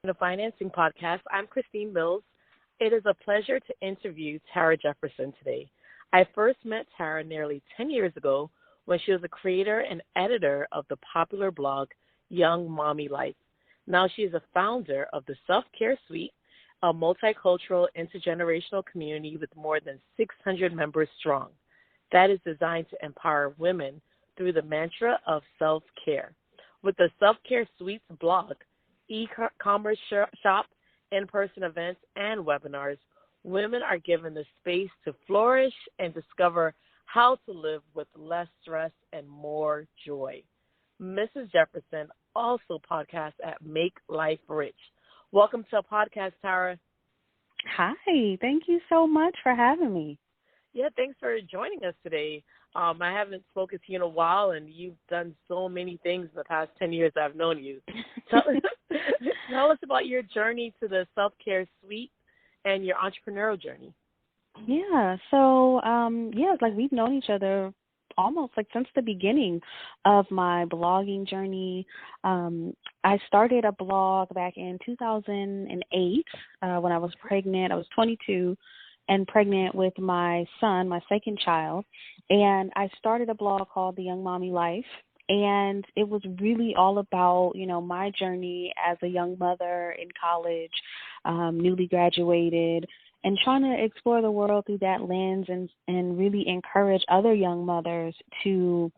The Financing Podcast. I'm Christine Mills. It is a pleasure to interview Tara Jefferson today. I first met Tara nearly 10 years ago when she was a creator and editor of the popular blog Young Mommy Life. Now she is a founder of the Self-Care Suite, a multicultural, intergenerational community with more than 600 members strong that is designed to empower women through the mantra of self-care. With the Self-Care Suite's blog, e-commerce shop, in-person events, and webinars, women are given the space to flourish and discover how to live with less stress and more joy. Mrs. Jefferson also podcasts at Make Life Rich. Welcome to our podcast, Tara. Hi, thank you so much for having me. Yeah, thanks for joining us today. I haven't spoken to you in a while, and you've done so many things in the past 10 years I've known you. Tell us about your journey to the Self-Care Suite and your entrepreneurial journey. Yeah, so, it's like we've known each other almost like since the beginning of my blogging journey. I started a blog back in 2008 when I was pregnant. I was 22 and pregnant with my son, my second child. And I started a blog called The Young Mommy Life. And it was really all about, my journey as a young mother in college, newly graduated, and trying to explore the world through that lens and really encourage other young mothers to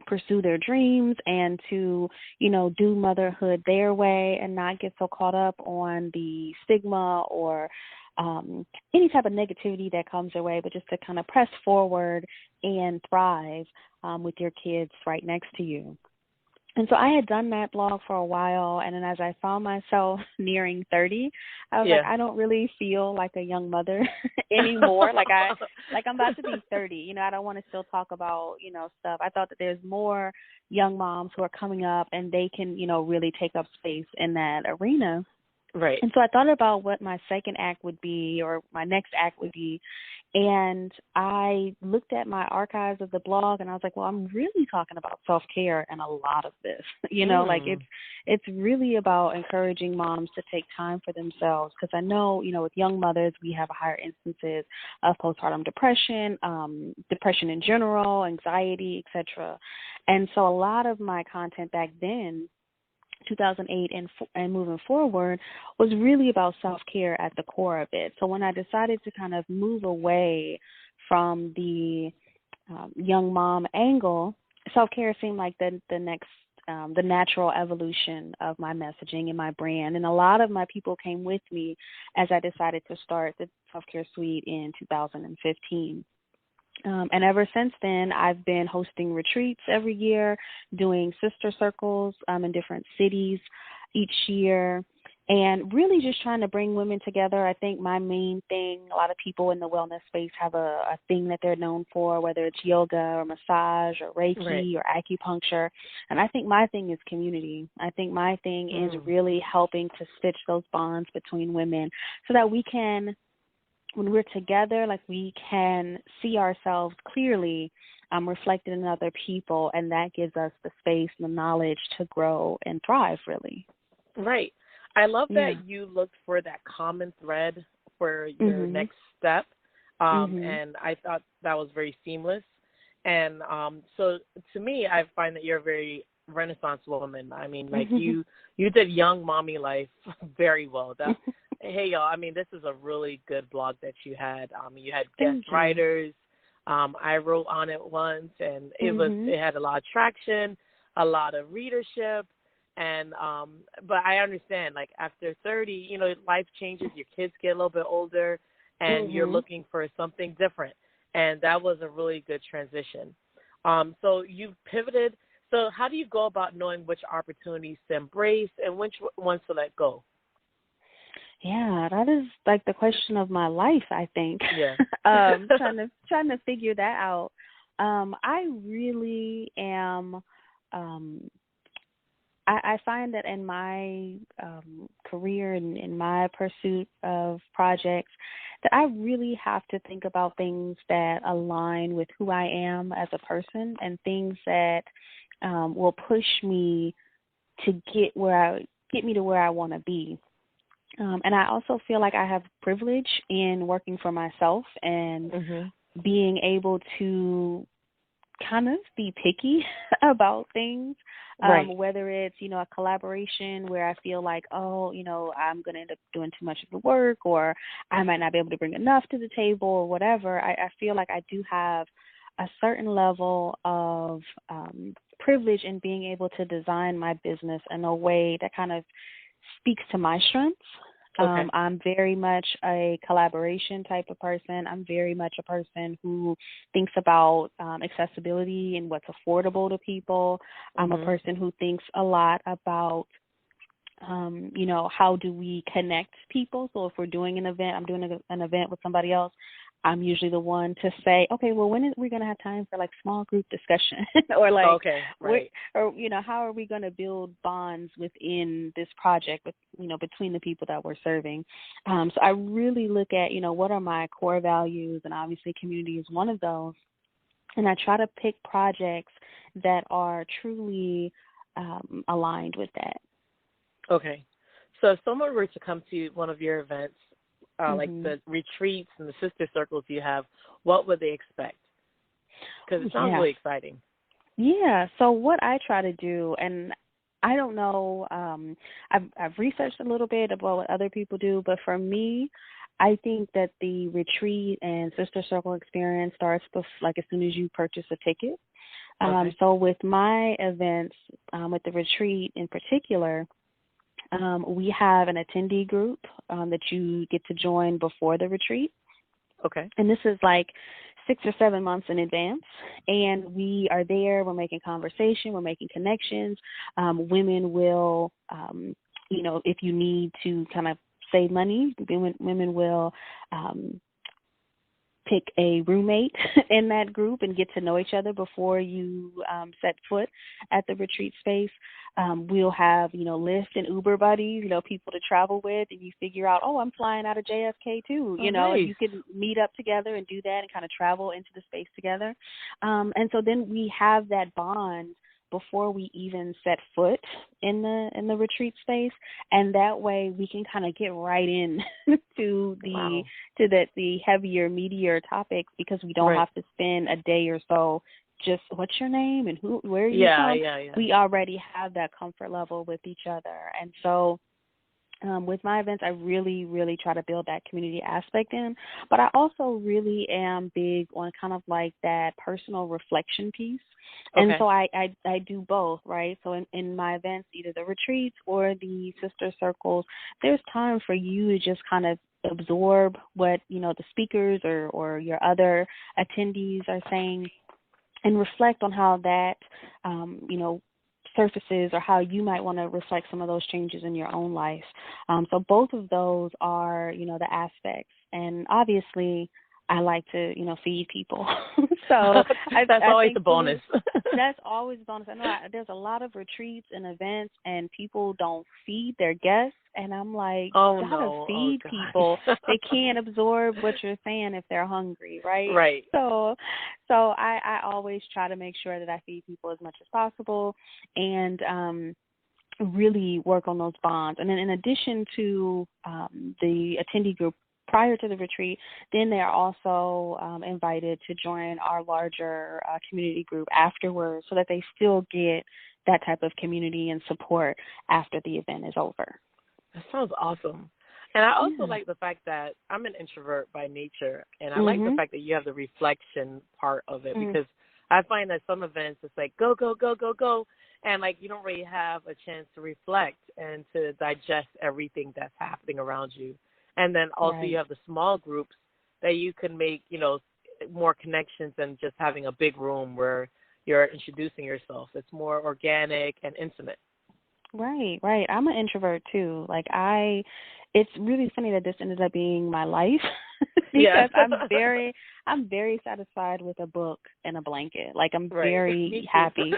pursue their dreams and to, do motherhood their way and not get so caught up on the stigma or any type of negativity that comes their way, but just to kind of press forward and thrive with your kids right next to you. And so I had done that blog for a while, and then as I found myself nearing 30, I was like, I don't really feel like a young mother anymore. I'm about to be 30. I don't want to still talk about, stuff. I thought that there's more young moms who are coming up, and they can, really take up space in that arena. Right. And so I thought about what my second act would be or my next act would be. And I looked at my archives of the blog and I was like, well, I'm really talking about self-care and a lot of this, it's really about encouraging moms to take time for themselves. Because I know, with young mothers, we have higher instances of postpartum depression, depression in general, anxiety, etc. And so a lot of my content back then, 2008 and moving forward, was really about self-care at the core of it. So when I decided to kind of move away from the young mom angle, self-care seemed like the next, the natural evolution of my messaging and my brand. And a lot of my people came with me as I decided to start the Self-Care Suite in 2015. And ever since then, I've been hosting retreats every year, doing sister circles in different cities each year, and really just trying to bring women together. I think my main thing, a lot of people in the wellness space have a thing that they're known for, whether it's yoga or massage or Reiki or acupuncture. And I think my thing is community. I think my thing is really helping to stitch those bonds between women so that we can, when we're together, we can see ourselves clearly reflected in other people, and that gives us the space and the knowledge to grow and thrive, really. Right. I love that you looked for that common thread for your next step, and I thought that was very seamless. And so to me, I find that you're a very Renaissance woman. I mean, you did Young Mommy Life very well. Hey, y'all, this is a really good blog that you had. You had guest writers. I wrote on it once, and it had a lot of traction, a lot of readership. And but I understand, after 30, life changes. Your kids get a little bit older, and you're looking for something different. And that was a really good transition. So you've pivoted. So how do you go about knowing which opportunities to embrace and which ones to let go? Yeah, that is the question of my life, I think. Yeah. trying to figure that out. I really am I find that in my career and in my pursuit of projects that I really have to think about things that align with who I am as a person and things that will push me to get where get me to where I want to be. And I also feel like I have privilege in working for myself and being able to kind of be picky about things, whether it's, a collaboration where I feel like, I'm going to end up doing too much of the work, or I might not be able to bring enough to the table or whatever. I feel like I do have a certain level of privilege in being able to design my business in a way that kind of speaks to my strengths. Okay. I'm very much a collaboration type of person. I'm very much a person who thinks about accessibility and what's affordable to people. I'm a person who thinks a lot about, how do we connect people? So if we're doing an event, I'm doing an event with somebody else, I'm usually the one to say, okay, well, when are we going to have time for like small group discussion or like, how are we going to build bonds within this project with, between the people that we're serving? So I really look at, what are my core values, and obviously community is one of those. And I try to pick projects that are truly aligned with that. Okay. So if someone were to come to one of your events, like the retreats and the sister circles you have, what would they expect? Because it sounds really exciting. Yeah. So what I try to do, and I don't know, I've researched a little bit about what other people do, but for me, I think that the retreat and sister circle experience starts like as soon as you purchase a ticket. So with my events, with the retreat in particular, we have an attendee group that you get to join before the retreat. Okay. And this is like 6 or 7 months in advance. And we are there. We're making conversation. We're making connections. Women will, if you need to kind of save money, women will pick a roommate in that group and get to know each other before you set foot at the retreat space. We'll have, Lyft and Uber buddies, people to travel with, and you figure out, I'm flying out of JFK too, nice. and you can meet up together and do that and kind of travel into the space together. And so then we have that bond before we even set foot in the retreat space, and that way we can kind of get right in to the heavier, meatier topics, because we don't have to spend a day or so just what's your name and where are you from. Yeah. We already have that comfort level with each other, and so with my events, I really, really try to build that community aspect in, but I also really am big on kind of like that personal reflection piece. And so I do both, right? So in my events, either the retreats or the sister circles, there's time for you to just kind of absorb what, the speakers or your other attendees are saying, and reflect on how that, surfaces, or how you might want to reflect some of those changes in your own life. So both of those are, the aspects. And obviously, I like to, feed people. So that's always a bonus. That's always a bonus. I know there's a lot of retreats and events, and people don't feed their guests. And I'm like, you gotta feed people. They can't absorb what you're saying if they're hungry, right? Right. So I always try to make sure that I feed people as much as possible, and really work on those bonds. And then in addition to the attendee group prior to the retreat, then they're also invited to join our larger community group afterwards, so that they still get that type of community and support after the event is over. That sounds awesome. And I also like the fact that I'm an introvert by nature, and I like the fact that you have the reflection part of it, because I find that some events, it's like, go, go, go, go, go, and like you don't really have a chance to reflect and to digest everything that's happening around you. And then also you have the small groups that you can make, more connections than just having a big room where you're introducing yourself. It's more organic and intimate. Right. I'm an introvert too. It's really funny that this ended up being my life because I'm very satisfied with a book and a blanket. Like, I'm very happy.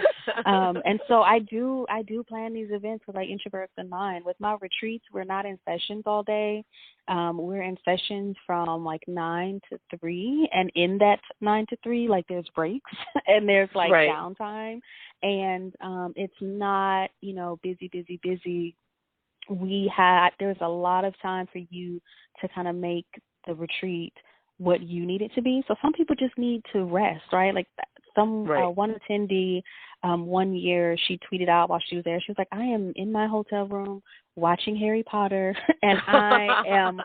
And so I do plan these events with introverts in mind. With my retreats, we're not in sessions all day. We're in sessions from 9 to 3, and in that 9 to 3, there's breaks and there's downtime, and it's not, busy there was a lot of time for you to kind of make the retreat what you need it to be. So some people just need to rest, right? Like Right. one attendee, one year she tweeted out while she was there, she was like, I am in my hotel room watching Harry Potter and I am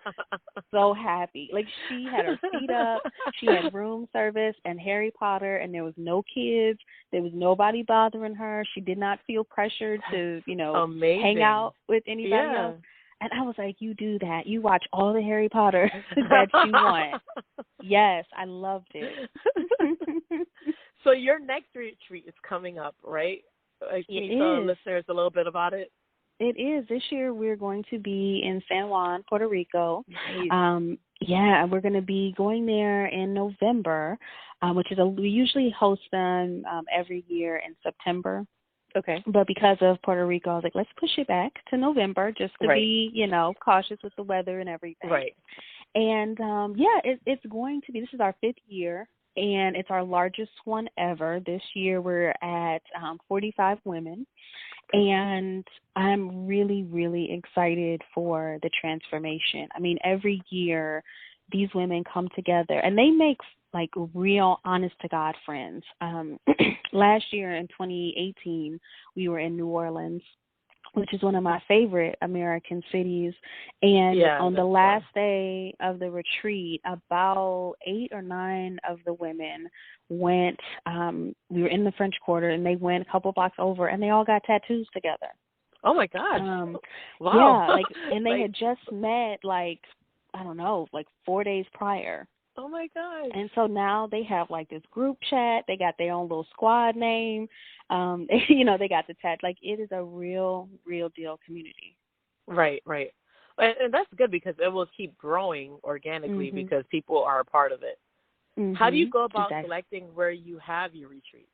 so happy. Like she had her feet up, she had room service and Harry Potter, and there was no kids, there was nobody bothering her. She did not feel pressured to, hang Amazing. out with anybody Yeah. else. And I was like, you do that. You watch all the Harry Potter that you want. Yes, I loved it. So your next retreat is coming up, right? Can It you tell is. listeners a little bit about it? It is. This year we're going to be in San Juan, Puerto Rico. Nice. Yeah, we're going to be going there in November, we usually host them every year in September. Okay. But because of Puerto Rico, I was like, let's push it back to November just to Right. be, cautious with the weather and everything. Right. And, it's going to be, this is our 5th year, and it's our largest one ever. This year we're at 45 women, and I'm really, really excited for the transformation. I mean, every year these women come together, and they make like real honest to God friends. Last year in 2018, we were in New Orleans, which is one of my favorite American cities. And on the last day of the retreat, about 8 or 9 of the women went, we were in the French Quarter, and they went a couple blocks over, and they all got tattoos together. Oh, my gosh. Wow. Yeah, and they had just met, I don't know, 4 days prior. Oh, my gosh. And so now they have, this group chat. They got their own little squad name. They got the chat. It is a real, real deal community. Right, right. And that's good because it will keep growing organically because people are a part of it. Mm-hmm. How do you go about selecting where you have your retreats?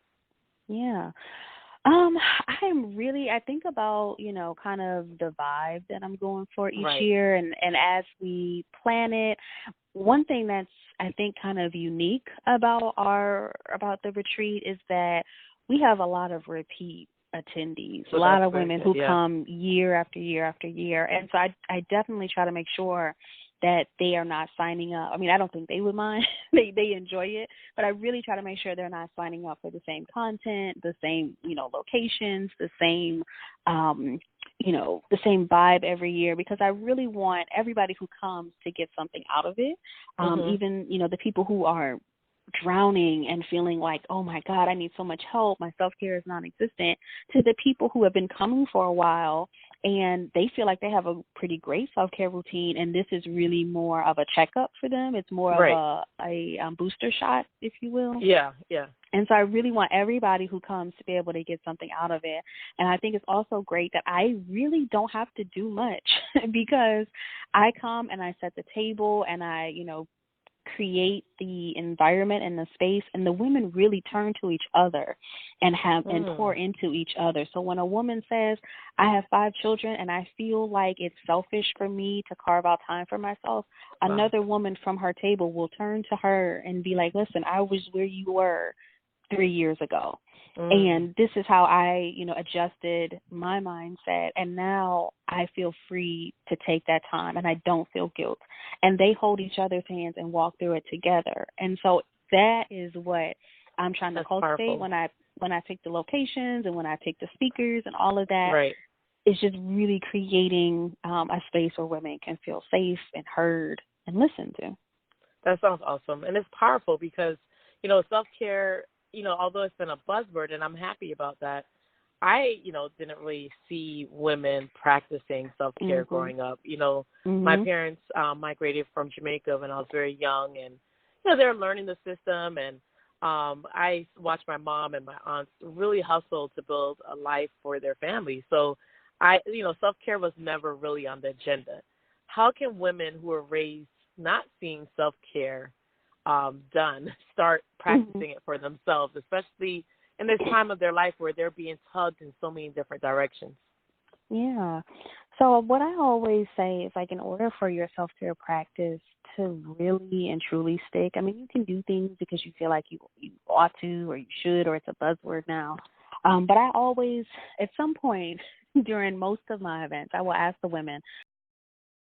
Yeah. I think about, kind of the vibe that I'm going for each year. And as we plan it, one thing that's, I think, kind of unique about the retreat is that we have a lot of repeat attendees, a lot of women who come year after year after year. And so I definitely try to make sure that they are not signing up. I mean, I don't think they would mind. they enjoy it, but I really try to make sure they're not signing up for the same content, the same, locations, the same, the same vibe every year, because I really want everybody who comes to get something out of it. Even, the people who are drowning and feeling like, oh my God, I need so much help, my self-care is non-existent, to the people who have been coming for a while and they feel like they have a pretty great self-care routine, and this is really more of a checkup for them. It's more of a booster shot, if you will. Yeah, yeah. And so I really want everybody who comes to be able to get something out of it. And I think it's also great that I really don't have to do much because I come and I set the table and I, create the environment and the space, and the women really turn to each other and pour into each other. So when a woman says, I have 5 children and I feel like it's selfish for me to carve out time for myself, another woman from her table will turn to her and be like, listen, I was where you were 3 years ago. And this is how I, adjusted my mindset. And now I feel free to take that time and I don't feel guilt. And they hold each other's hands and walk through it together. And so that is what I'm trying to cultivate when I pick the locations and when I pick the speakers and all of that. Right. It's just really creating a space where women can feel safe and heard and listened to. That sounds awesome. And it's powerful because, self-care, although it's been a buzzword, and I'm happy about that, I, didn't really see women practicing self-care growing up. My parents migrated from Jamaica when I was very young, and, they're learning the system. And I watched my mom and my aunts really hustle to build a life for their family. So self-care was never really on the agenda. How can women who are raised not seeing self-care done start practicing it for themselves, especially in this time of their life where they're being tugged in so many different directions? Yeah. So what I always say is, in order for your self-care practice to really and truly stick, I mean, you can do things because you feel like you ought to or you should, or it's a buzzword now. But I always, at some point, during most of my events. I will ask the women,